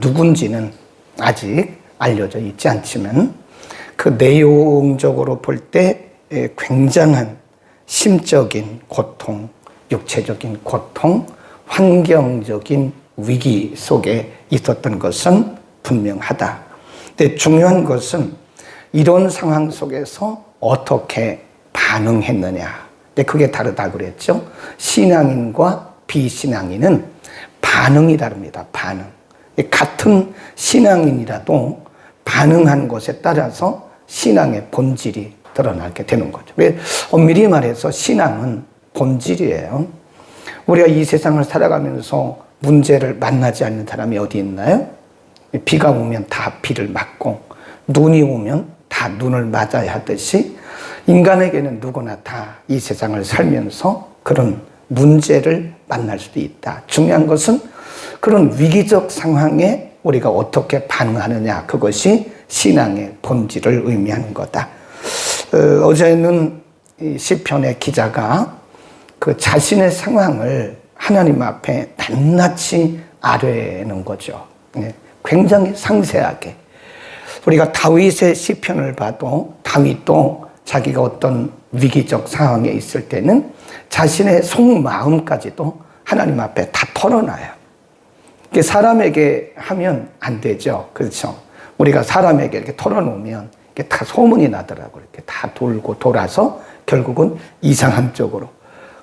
누군지는 아직 알려져 있지 않지만 그 내용적으로 볼 때 굉장한 심적인 고통, 육체적인 고통, 환경적인 위기 속에 있었던 것은 분명하다. 근데 중요한 것은 이런 상황 속에서 어떻게 반응했느냐. 근데 그게 다르다 그랬죠. 신앙인과 비신앙인은 반응이 다릅니다. 반응. 같은 신앙인이라도 반응한 것에 따라서 신앙의 본질이 드러나게 되는 거죠. 엄밀히 말해서 신앙은 본질이에요. 우리가 이 세상을 살아가면서 문제를 만나지 않는 사람이 어디 있나요? 비가 오면 다 비를 맞고 눈이 오면 다 눈을 맞아야 하듯이 인간에게는 누구나 다 이 세상을 살면서 그런 문제를 만날 수도 있다. 중요한 것은 그런 위기적 상황에 우리가 어떻게 반응하느냐, 그것이 신앙의 본질을 의미하는 거다. 어제는 시편의 기자가 그 자신의 상황을 하나님 앞에 낱낱이 아뢰는 거죠. 굉장히 상세하게. 우리가 다윗의 시편을 봐도 다윗도 자기가 어떤 위기적 상황에 있을 때는 자신의 속마음까지도 하나님 앞에 다 털어놔요. 이게 사람에게 하면 안 되죠. 그렇죠. 우리가 사람에게 이렇게 털어놓으면 이게 다 소문이 나더라고요. 이렇게 다 돌고 돌아서 결국은 이상한 쪽으로.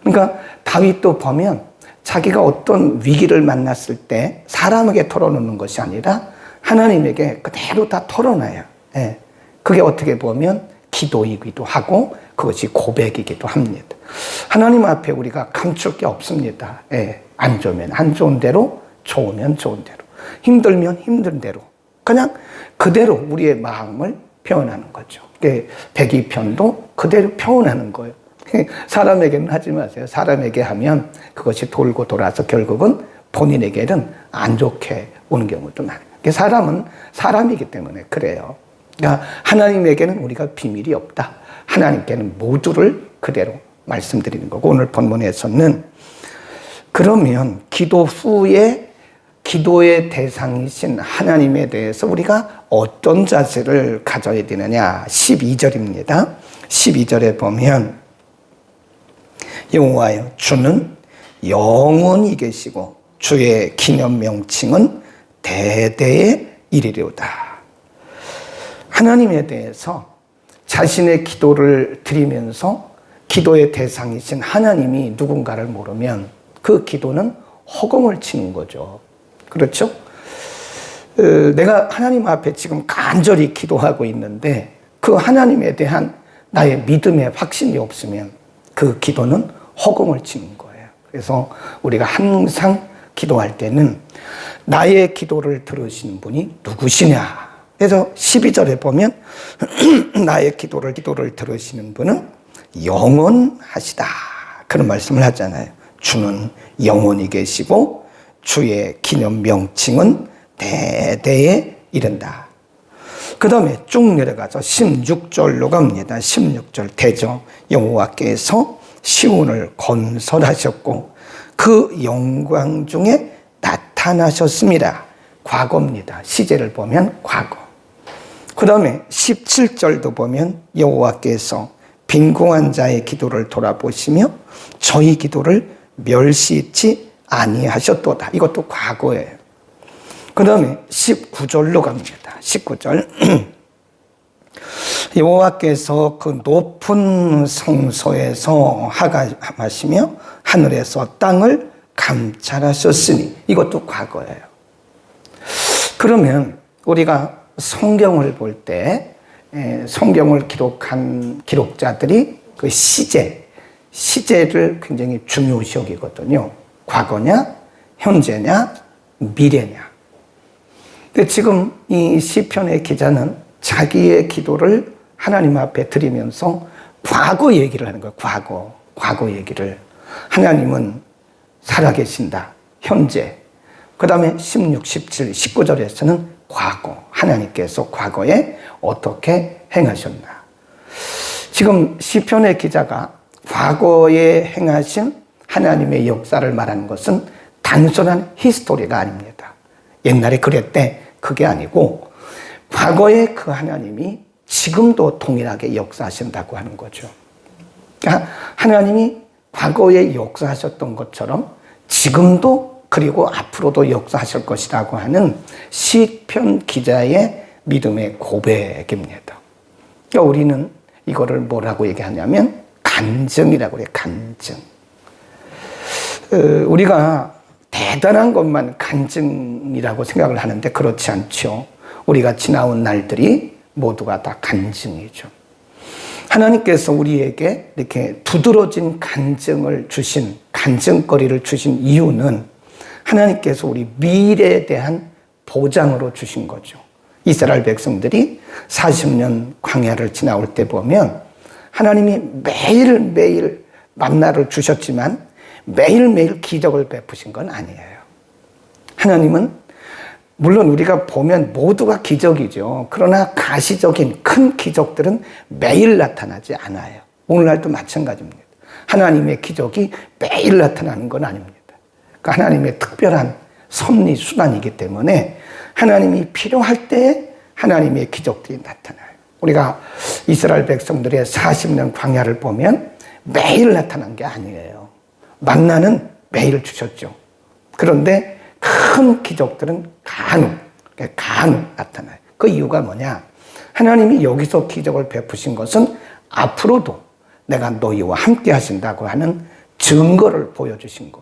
그러니까 다윗도 보면 자기가 어떤 위기를 만났을 때 사람에게 털어놓는 것이 아니라 하나님에게 그대로 다 털어놔요. 그게 어떻게 보면 기도이기도 하고 그것이 고백이기도 합니다. 하나님 앞에 우리가 감출 게 없습니다. 안 좋으면 안 좋은 대로, 좋으면 좋은 대로, 힘들면 힘든 대로 그냥 그대로 우리의 마음을 표현하는 거죠. 백이편도 그대로 표현하는 거예요. 사람에게는 하지 마세요. 사람에게 하면 그것이 돌고 돌아서 결국은 본인에게는 안 좋게 오는 경우도 많아요. 사람은 사람이기 때문에 그래요. 그러니까 하나님에게는 우리가 비밀이 없다. 하나님께는 모두를 그대로 말씀드리는 거고, 오늘 본문에서는 그러면 기도 후에 기도의 대상이신 하나님에 대해서 우리가 어떤 자세를 가져야 되느냐. 12절입니다. 12절에 보면 여호와여 주는 영원히 계시고 주의 기념 명칭은 대대에 이르리로다. 하나님에 대해서 자신의 기도를 드리면서 기도의 대상이신 하나님이 누군가를 모르면 그 기도는 허공을 치는 거죠. 그렇죠? 내가 하나님 앞에 지금 간절히 기도하고 있는데 그 하나님에 대한 나의 믿음의 확신이 없으면 그 기도는 허공을 치는 거예요. 그래서 우리가 항상 기도할 때는 나의 기도를 들으시는 분이 누구시냐. 그래서 12절에 보면 나의 기도를 들으시는 분은 영원하시다. 그런 말씀을 하잖아요. 주는 영원히 계시고 주의 기념 명칭은 대대에 이른다. 그 다음에 쭉 내려가서 16절로 갑니다. 16절 대저 여호와께서 시온을 건설하셨고 그 영광 중에 나타나셨습니다. 과거입니다. 시제를 보면 과거. 그 다음에 17절도 보면 여호와께서 빈궁한 자의 기도를 돌아보시며 저희 기도를 멸시치 아니하셨도다. 이것도 과거예요. 그 다음에 19절로 갑니다. 19절 여호와께서 그 높은 성소에서 하가하시며 하늘에서 땅을 감찰하셨으니 이것도 과거예요. 그러면 우리가 성경을 볼 때 성경을 기록한 기록자들이 그 시제를 굉장히 중요시 여기거든요. 과거냐, 현재냐, 미래냐. 근데 지금 이 시편의 기자는 자기의 기도를 하나님 앞에 드리면서 과거 얘기를 하는 거예요. 과거 얘기를. 하나님은 살아계신다. 현재. 그 다음에 16, 17, 19절에서는 과거. 하나님께서 과거에 어떻게 행하셨나. 지금 시편의 기자가 과거에 행하신 하나님의 역사를 말하는 것은 단순한 히스토리가 아닙니다. 옛날에 그랬대. 그게 아니고 과거에 그 하나님이 지금도 동일하게 역사하신다고 하는 거죠. 그러니까 하나님이 과거에 역사하셨던 것처럼 지금도 그리고 앞으로도 역사하실 것이라고 하는 시편 기자의 믿음의 고백입니다. 그러니까 우리는 이거를 뭐라고 얘기하냐면 간증이라고 해요. 간증. 우리가 대단한 것만 간증이라고 생각을 하는데 그렇지 않죠. 우리가 지나온 날들이 모두가 다 간증이죠. 하나님께서 우리에게 이렇게 두드러진 간증을 주신, 간증거리를 주신 이유는 하나님께서 우리 미래에 대한 보장으로 주신 거죠. 이스라엘 백성들이 40년 광야를 지나올 때 보면 하나님이 매일매일 만나를 주셨지만 매일매일 기적을 베푸신 건 아니에요. 하나님은 물론 우리가 보면 모두가 기적이죠. 그러나 가시적인 큰 기적들은 매일 나타나지 않아요. 오늘날도 마찬가지입니다. 하나님의 기적이 매일 나타나는 건 아닙니다. 그러니까 하나님의 특별한 섭리 수단이기 때문에 하나님이 필요할 때 하나님의 기적들이 나타나요. 우리가 이스라엘 백성들의 40년 광야를 보면 매일 나타난 게 아니에요. 만나는 매일 주셨죠. 그런데 큰 기적들은 간혹 나타나요. 그 이유가 뭐냐? 하나님이 여기서 기적을 베푸신 것은 앞으로도 내가 너희와 함께 하신다고 하는 증거를 보여주신 것.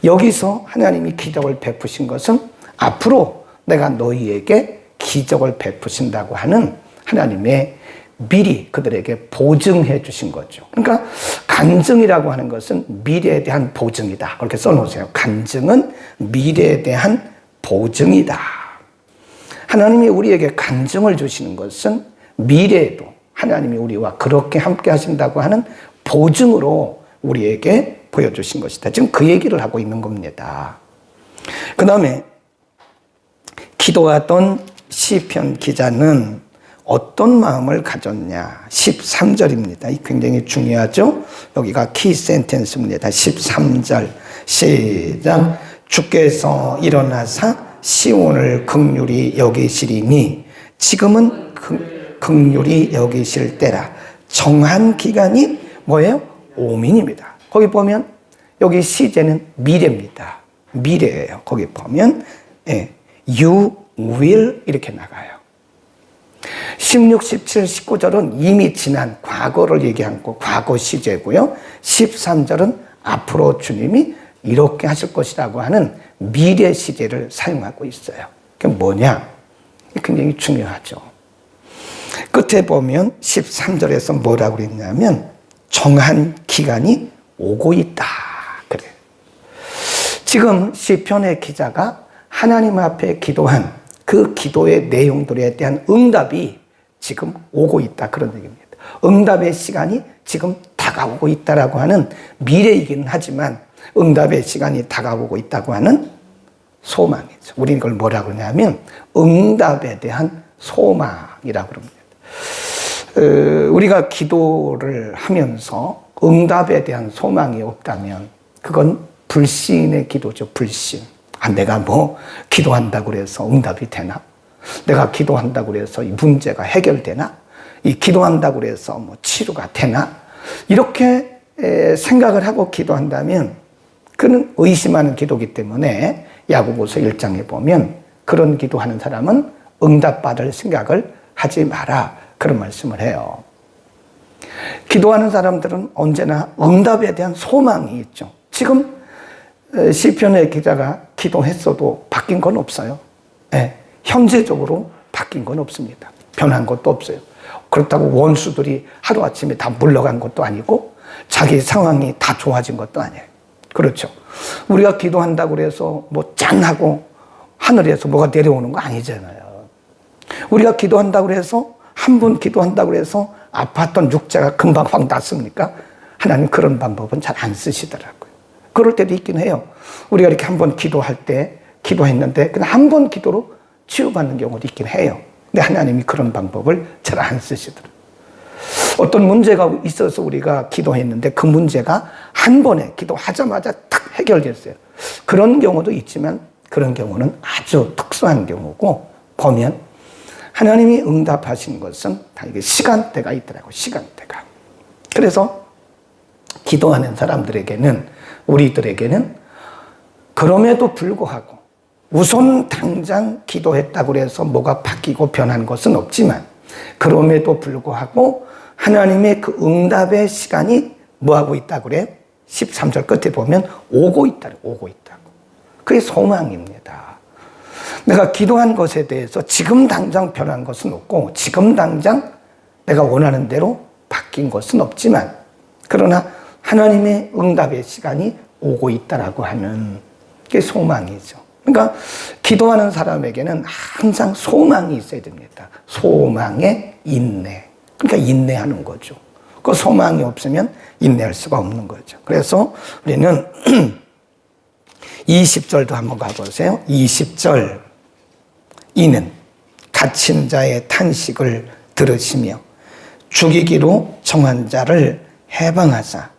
여기서 하나님이 기적을 베푸신 것은 앞으로 내가 너희에게 기적을 베푸신다고 하는 하나님의 미리 그들에게 보증해 주신 거죠. 그러니까 간증이라고 하는 것은 미래에 대한 보증이다. 그렇게 써놓으세요. 간증은 미래에 대한 보증이다. 하나님이 우리에게 간증을 주시는 것은 미래에도 하나님이 우리와 그렇게 함께 하신다고 하는 보증으로 우리에게 보여주신 것이다. 지금 그 얘기를 하고 있는 겁니다. 그 다음에 기도하던 시편 기자는 어떤 마음을 가졌냐? 13절입니다. 이 굉장히 중요하죠? 여기가 키 센텐스입니다. 13절 시작. 주께서 일어나사 시온을 긍휼히 여기시리니 지금은 긍휼히 여기실 때라. 정한 기간이 뭐예요? 오민입니다. 거기 보면 여기 시제는 미래입니다. 미래예요. 거기 보면 you will 이렇게 나가요. 16, 17, 19절은 이미 지난 과거를 얘기한 거, 과거 시제고요. 13절은 앞으로 주님이 이렇게 하실 것이라고 하는 미래 시제를 사용하고 있어요. 그게 뭐냐? 굉장히 중요하죠. 끝에 보면 13절에서 뭐라고 그랬냐면 정한 기간이 오고 있다. 그래. 지금 시편의 기자가 하나님 앞에 기도한 그 기도의 내용들에 대한 응답이 지금 오고 있다. 그런 얘기입니다. 응답의 시간이 지금 다가오고 있다라고 하는 미래이긴 하지만 응답의 시간이 다가오고 있다고 하는 소망이죠. 우리는 이걸 뭐라고 하냐면 응답에 대한 소망이라고 합니다. 우리가 기도를 하면서 응답에 대한 소망이 없다면 그건 불신의 기도죠. 불신. 내가 기도한다고 해서 응답이 되나? 내가 기도한다고 해서 이 문제가 해결되나? 이 기도한다고 해서 치료가 되나? 이렇게 생각을 하고 기도한다면 그는 의심하는 기도이기 때문에 야고보서 1장에 보면 그런 기도하는 사람은 응답받을 생각을 하지 마라. 그런 말씀을 해요. 기도하는 사람들은 언제나 응답에 대한 소망이 있죠. 지금 시편의 기자가 기도했어도 바뀐 건 없어요. 현재적으로 바뀐 건 없습니다. 변한 것도 없어요. 그렇다고 원수들이 하루아침에 다 물러간 것도 아니고 자기 상황이 다 좋아진 것도 아니에요. 그렇죠. 우리가 기도한다고 해서 짠하고 하늘에서 뭐가 내려오는 거 아니잖아요. 우리가 기도한다고 해서 한 번 기도한다고 해서 아팠던 육체가 금방 확 낫습니까? 하나님 그런 방법은 잘 안 쓰시더라고요. 그럴 때도 있긴 해요. 우리가 이렇게 한 번 기도할 때 기도했는데 그냥 한 번 기도로 치유받는 경우도 있긴 해요. 근데 하나님이 그런 방법을 잘 안 쓰시더라고요. 어떤 문제가 있어서 우리가 기도했는데 그 문제가 한 번에 기도하자마자 딱 해결됐어요. 그런 경우도 있지만 그런 경우는 아주 특수한 경우고, 보면 하나님이 응답하신 것은 다 이게 시간대가 있더라고요. 시간대가. 그래서 기도하는 사람들에게는, 우리들에게는 그럼에도 불구하고 우선 당장 기도했다고 해서 뭐가 바뀌고 변한 것은 없지만, 그럼에도 불구하고 하나님의 그 응답의 시간이 뭐하고 있다고 그래요? 13절 끝에 보면 오고 있다. 오고 있다고. 그게 소망입니다. 내가 기도한 것에 대해서 지금 당장 변한 것은 없고, 지금 당장 내가 원하는 대로 바뀐 것은 없지만, 그러나 하나님의 응답의 시간이 오고 있다라고 하는 게 소망이죠. 그러니까 기도하는 사람에게는 항상 소망이 있어야 됩니다. 소망의 인내. 그러니까 인내하는 거죠. 그 소망이 없으면 인내할 수가 없는 거죠. 그래서 우리는 20절도 한번 가보세요. 20절. 이는 갇힌 자의 탄식을 들으시며 죽이기로 정한 자를 해방하사.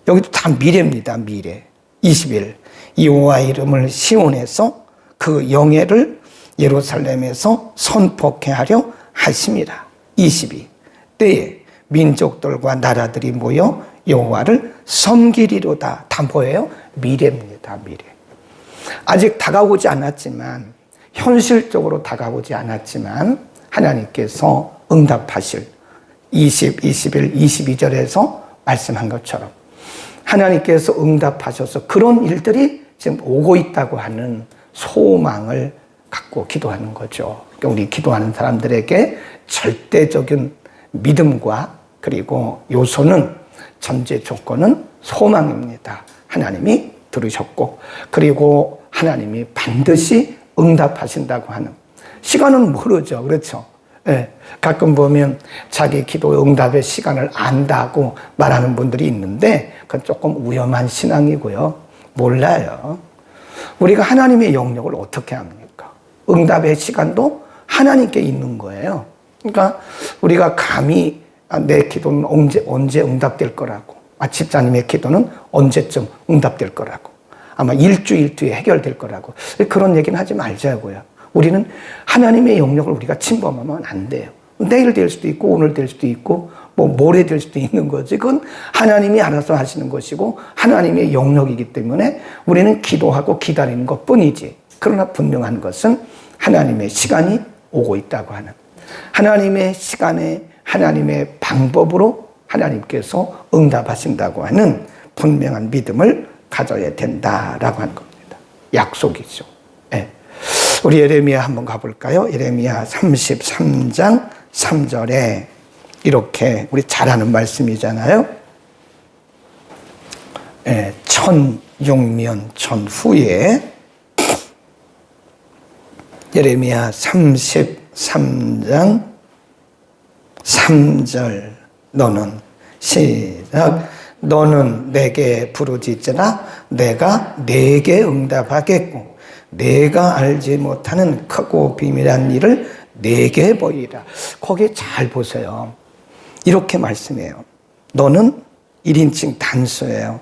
여기도 다 미래입니다. 미래. 21. 여호와 이름을 시온에서 그 영예를 예루살렘에서 선포케 하려 하심이라. 22. 때에 민족들과 나라들이 모여 여호와를 섬기리로다. 다 뭐예요? 미래입니다. 미래. 아직 다가오지 않았지만, 현실적으로 다가오지 않았지만 하나님께서 응답하실 20, 21, 22절에서 말씀한 것처럼 하나님께서 응답하셔서 그런 일들이 지금 오고 있다고 하는 소망을 갖고 기도하는 거죠. 그러니까 우리 기도하는 사람들에게 절대적인 믿음과 그리고 요소는, 전제 조건은 소망입니다. 하나님이 들으셨고, 그리고 하나님이 반드시 응답하신다고 하는. 시간은 모르죠. 그렇죠? 예, 가끔 보면 자기 기도 응답의 시간을 안다고 말하는 분들이 있는데, 그건 조금 위험한 신앙이고요. 몰라요. 우리가 하나님의 영역을 어떻게 합니까? 응답의 시간도 하나님께 있는 거예요. 그러니까 우리가 감히 내 기도는 언제 응답될 거라고, 집사님의 기도는 언제쯤 응답될 거라고, 아마 일주일 뒤에 해결될 거라고, 그런 얘기는 하지 말자고요. 우리는 하나님의 영역을 우리가 침범하면 안 돼요. 내일 될 수도 있고, 오늘 될 수도 있고, 뭐 모레 될 수도 있는 거지. 그건 하나님이 알아서 하시는 것이고 하나님의 영역이기 때문에 우리는 기도하고 기다리는 것 뿐이지. 그러나 분명한 것은 하나님의 시간이 오고 있다고 하는, 하나님의 시간에 하나님의 방법으로 하나님께서 응답하신다고 하는 분명한 믿음을 가져야 된다라고 하는 겁니다. 약속이죠. 네. 우리 예레미야 한번 가볼까요? 예레미야 33장 3절에 이렇게, 우리 잘 아는 말씀이잖아요. 네. 천육면 전후에 예레미야 33장 3절, 너는 시작, 너는 내게 부르짖으라 내가 내게 응답하겠고 내가 알지 못하는 크고 비밀한 일을 내게 보이라. 거기 잘 보세요. 이렇게 말씀해요. 너는 1인칭 단수예요.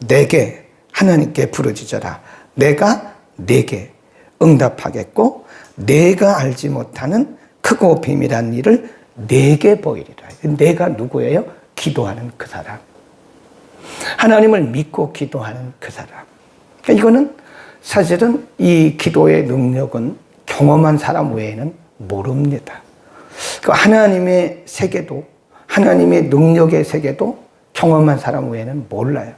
내게, 하나님께 부르짖어라 내가 내게 응답하겠고 내가 알지 못하는 크고 비밀한 일을 내게 보이리라. 내가 누구예요? 기도하는 그 사람. 하나님을 믿고 기도하는 그 사람. 그러니까 이거는 사실은 이 기도의 능력은 경험한 사람 외에는 모릅니다. 그 하나님의 세계도, 하나님의 능력의 세계도 경험한 사람 외에는 몰라요.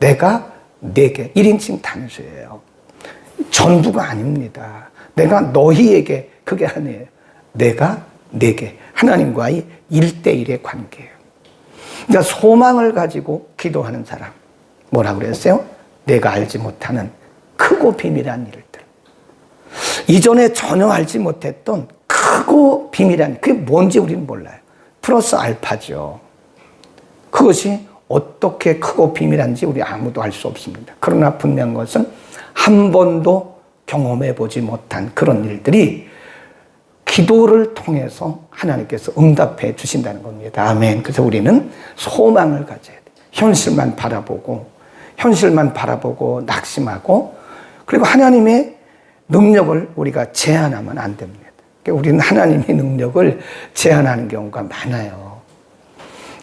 내가 내게, 1인칭 단수예요. 전부가 아닙니다. 내가 너희에게, 그게 아니에요. 내가 내게, 하나님과의 1대1의 관계예요. 그러니까 소망을 가지고 기도하는 사람, 뭐라고 그랬어요? 내가 알지 못하는 크고 비밀한 일들, 이전에 전혀 알지 못했던 크고 비밀한, 그게 뭔지 우리는 몰라요. 플러스 알파죠. 그것이 어떻게 크고 비밀한지 우리 아무도 알 수 없습니다. 그러나 분명한 것은 한 번도 경험해 보지 못한 그런 일들이 기도를 통해서 하나님께서 응답해 주신다는 겁니다. 아멘. 그래서 우리는 소망을 가져야 돼요. 현실만 바라보고 낙심하고, 그리고 하나님의 능력을 우리가 제한하면 안 됩니다. 그러니까 우리는 하나님의 능력을 제한하는 경우가 많아요.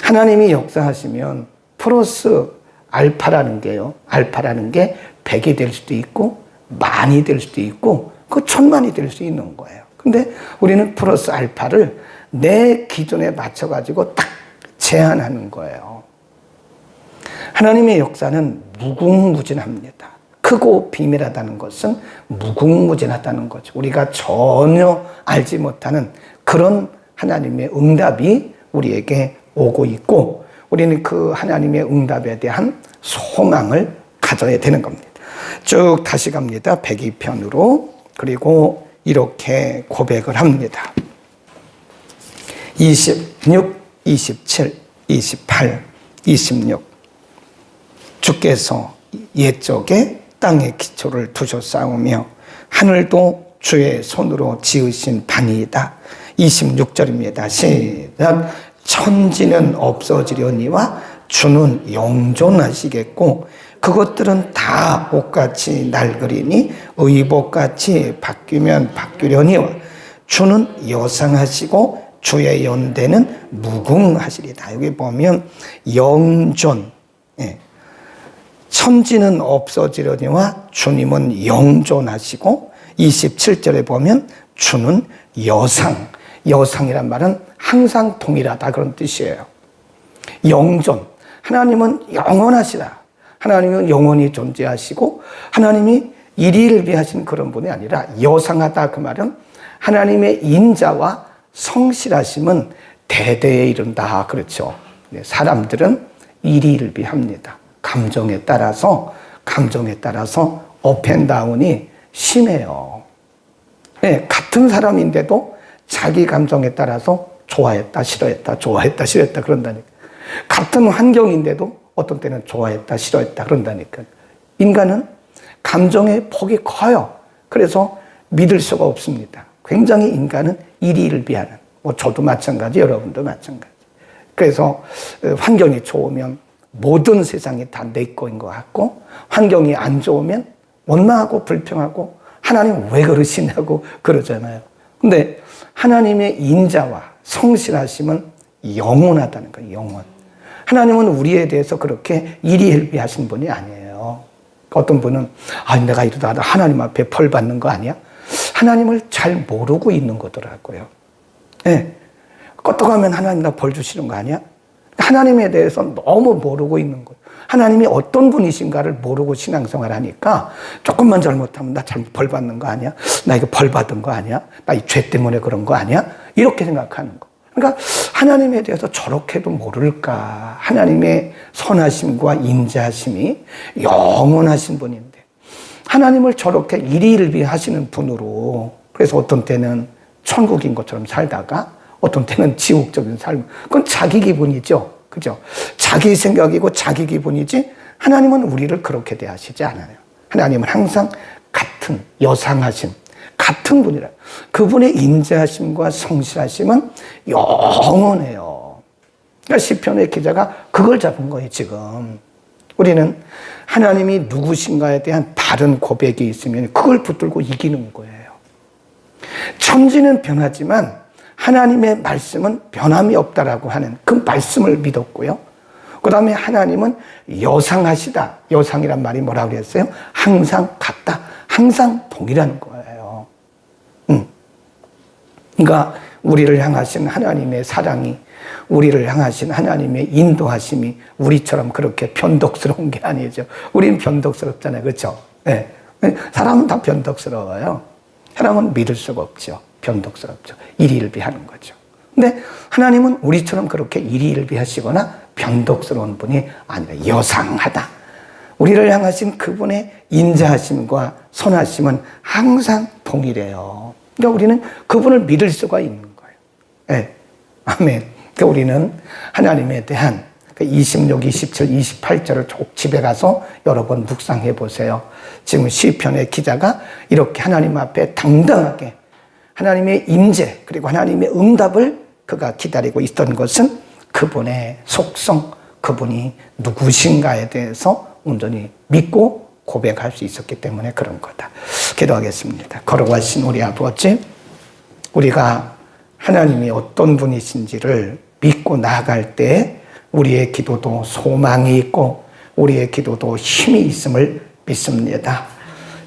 하나님이 역사하시면 플러스 알파라는 게요. 알파라는 게 100이 될 수도 있고 만이 될 수도 있고 그 천만이 될 수 있는 거예요. 근데 우리는 플러스 알파를 내 기준에 맞춰가지고 딱 제한하는 거예요. 하나님의 역사는 무궁무진합니다. 크고 비밀하다는 것은 무궁무진하다는 거죠. 우리가 전혀 알지 못하는 그런 하나님의 응답이 우리에게 오고 있고 우리는 그 하나님의 응답에 대한 소망을 가져야 되는 겁니다. 쭉 다시 갑니다. 102편으로. 그리고 이렇게 고백을 합니다. 26, 27, 28, 26 주께서 옛적에 땅에 기초를 두셨사오며 하늘도 주의 손으로 지으신 반이다. 26절입니다. 시작. 천지는 없어지려니와 주는 영존하시겠고 그것들은 다 옷같이 낡으리니 의복같이 바뀌면 바뀌려니와 주는 여상하시고 주의 연대는 무궁하시리다. 여기 보면 영존, 천지는 없어지려니와 주님은 영존하시고 27절에 보면 주는 여상, 여상이란 말은 항상 동일하다 그런 뜻이에요. 영존, 하나님은 영원하시다. 하나님은 영원히 존재하시고 하나님이 일일비하신 그런 분이 아니라 여상하다 그 말은 하나님의 인자와 성실하심은 대대에 이른다. 그렇죠. 사람들은 일일비합니다. 감정에 따라서 업앤다운이 심해요. 네, 같은 사람인데도 자기 감정에 따라서 좋아했다, 싫어했다, 좋아했다, 싫어했다 그런다니까. 같은 환경인데도 어떤 때는 좋아했다, 싫어했다 그런다니까. 인간은 감정의 폭이 커요. 그래서 믿을 수가 없습니다. 굉장히 인간은 일희일비하는, 저도 마찬가지, 여러분도 마찬가지. 그래서 환경이 좋으면 모든 세상이 다 내 거인 것 같고 환경이 안 좋으면 원망하고 불평하고 하나님 왜 그러시냐고 그러잖아요. 근데 하나님의 인자와 성실하심은 영원하다는 거예요. 영원. 하나님은 우리에 대해서 그렇게 일희일비하신 분이 아니에요. 어떤 분은 내가 이러다 하나님 앞에 벌 받는 거 아니야? 하나님을 잘 모르고 있는 거더라고요. 네. 껐떡하면 하나님 나 벌 주시는 거 아니야? 하나님에 대해서 너무 모르고 있는 거예요. 하나님이 어떤 분이신가를 모르고 신앙생활 하니까 조금만 잘못하면 나 잘못 벌 받는 거 아니야? 나 이거 벌 받은 거 아니야? 나 이 죄 때문에 그런 거 아니야? 이렇게 생각하는 거. 그러니까 하나님에 대해서 저렇게도 모를까? 하나님의 선하심과 인자하심이 영원하신 분인데 하나님을 저렇게 일희일비 하시는 분으로 그래서 어떤 때는 천국인 것처럼 살다가 어떤 때는 지옥적인 삶. 그건 자기 기분이죠. 그죠? 자기 생각이고 자기 기분이지 하나님은 우리를 그렇게 대하시지 않아요. 하나님은 항상 같은 여상하신 같은 분이라. 그분의 인자하심과 성실하심은 영원해요. 그러니까 시편의 기자가 그걸 잡은 거예요, 지금. 우리는 하나님이 누구신가에 대한 바른 고백이 있으면 그걸 붙들고 이기는 거예요. 천지는 변하지만 하나님의 말씀은 변함이 없다라고 하는 그 말씀을 믿었고요. 그 다음에 하나님은 여상하시다. 여상이란 말이 뭐라고 그랬어요? 항상 같다. 항상 동일한 거예요. 그러니까 우리를 향하신 하나님의 사랑이 우리를 향하신 하나님의 인도하심이 우리처럼 그렇게 변덕스러운 게 아니죠. 우린 변덕스럽잖아요. 그렇죠? 네. 사람은 다 변덕스러워요. 사람은 믿을 수가 없죠. 변덕스럽죠. 일희일비하는 거죠. 근데 하나님은 우리처럼 그렇게 일희일비하시거나 변덕스러운 분이 아니라 여상하다. 우리를 향하신 그분의 인자하심과 선하심은 항상 동일해요. 그러니까 우리는 그분을 믿을 수가 있는 거예요. 네. 아멘. 그러니까 우리는 하나님에 대한 26, 27, 28절을 쭉 집에 가서 여러 번 묵상해 보세요. 지금 시편의 기자가 이렇게 하나님 앞에 당당하게 하나님의 임재 그리고 하나님의 응답을 그가 기다리고 있던 것은 그분의 속성, 그분이 누구신가에 대해서 온전히 믿고 고백할 수 있었기 때문에 그런 거다. 기도하겠습니다. 거룩하신 우리 아버지, 우리가 하나님이 어떤 분이신지를 믿고 나아갈 때 우리의 기도도 소망이 있고 우리의 기도도 힘이 있음을 믿습니다.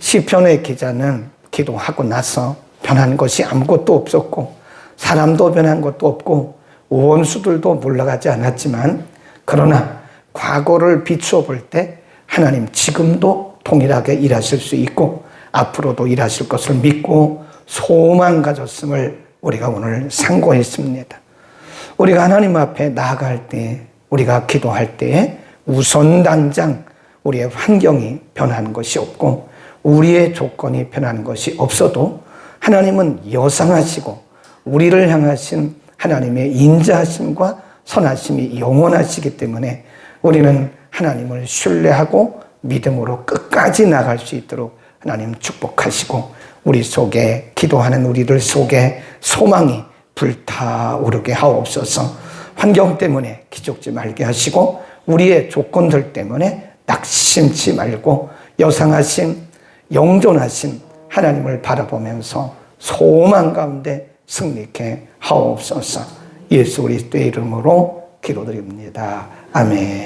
시편의 기자는 기도하고 나서 변한 것이 아무것도 없었고 사람도 변한 것도 없고 원수들도 물러가지 않았지만, 그러나 과거를 비추어 볼 때 하나님 지금도 동일하게 일하실 수 있고 앞으로도 일하실 것을 믿고 소망 가졌음을 우리가 오늘 상고했습니다. 우리가 하나님 앞에 나아갈 때, 우리가 기도할 때 우선 당장 우리의 환경이 변하는 것이 없고 우리의 조건이 변하는 것이 없어도 하나님은 여상하시고 우리를 향하신 하나님의 인자하심과 선하심이 영원하시기 때문에 우리는 하나님을 신뢰하고 믿음으로 끝까지 나갈 수 있도록 하나님 축복하시고 우리 속에, 기도하는 우리들 속에 소망이 불타오르게 하옵소서. 환경 때문에 기죽지 말게 하시고 우리의 조건들 때문에 낙심치 말고 여상하신, 영존하신 하나님을 바라보면서 소망 가운데 승리케 하옵소서. 예수 그리스도의 이름으로 기도드립니다. 아멘.